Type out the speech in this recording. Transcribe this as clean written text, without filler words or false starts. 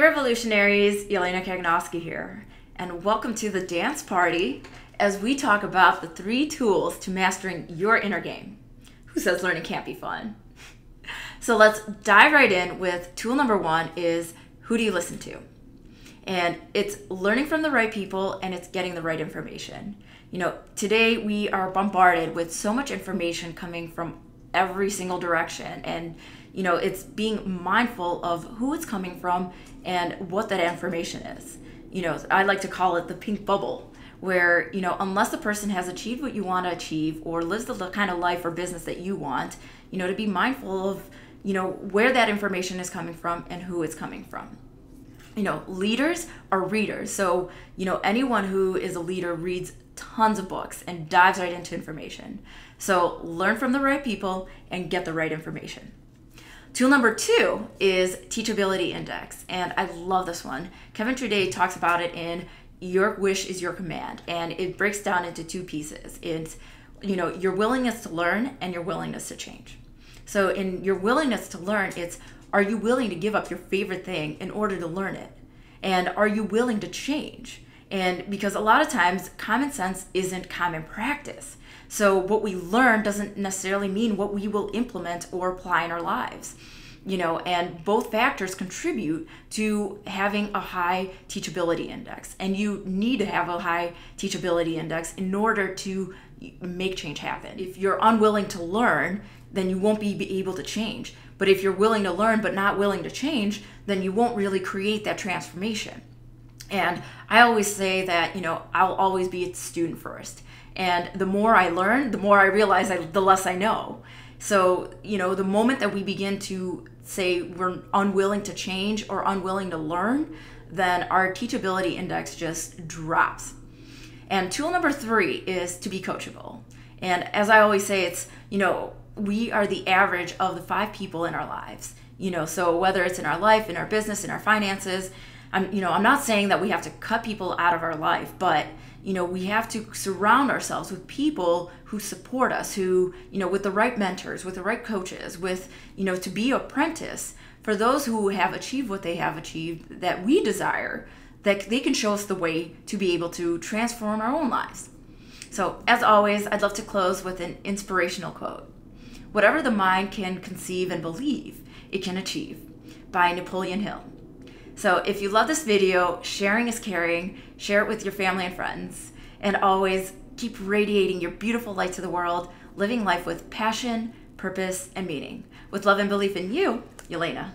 Revolutionaries, Yelena Kaganowski here, and welcome to the dance party as we talk about the 3 tools to mastering your inner game. Who says learning can't be fun? So let's dive right in with tool number 1 is who do you listen to? And it's learning from the right people and it's getting the right information. You know, today we are bombarded with so much information coming from every single direction, and you know, it's being mindful of who it's coming from and what that information is. You know, I like to call it the pink bubble, where, you know, unless the person has achieved what you want to achieve or lives the kind of life or business that you want, you know, to be mindful of, you know, where that information is coming from and who it's coming from. You know, leaders are readers. So, you know, anyone who is a leader reads tons of books and dives right into information. So learn from the right people and get the right information. Tool number 2 is Teachability Index, and I love this one. Kevin Trudeau talks about it in Your Wish is Your Command, and it breaks down into 2 pieces. It's, you know, your willingness to learn and your willingness to change. So in your willingness to learn, it's, are you willing to give up your favorite thing in order to learn it? And are you willing to change? And because a lot of times common sense isn't common practice. So what we learn doesn't necessarily mean what we will implement or apply in our lives. You know, and both factors contribute to having a high teachability index. And you need to have a high teachability index in order to make change happen. If you're unwilling to learn, then you won't be able to change. But if you're willing to learn but not willing to change, then you won't really create that transformation. And I always say that, you know, I'll always be a student first. And the more I learn, the more I realize the less I know. So, you know, the moment that we begin to say we're unwilling to change or unwilling to learn, then our teachability index just drops. And tool number 3 is to be coachable. And as I always say, it's, you know, we are the average of the 5 people in our lives. You know, so whether it's in our life, in our business, in our finances, I'm not saying that we have to cut people out of our life, but you know, we have to surround ourselves with people who support us, who, you know, with the right mentors, with the right coaches, with, you know, to be apprentice for those who have achieved what they have achieved that we desire, that they can show us the way to be able to transform our own lives. So as always, I'd love to close with an inspirational quote. Whatever the mind can conceive and believe, it can achieve, by Napoleon Hill. So if you love this video, sharing is caring. Share it with your family and friends. And always keep radiating your beautiful light to the world, living life with passion, purpose, and meaning. With love and belief in you, Yelena.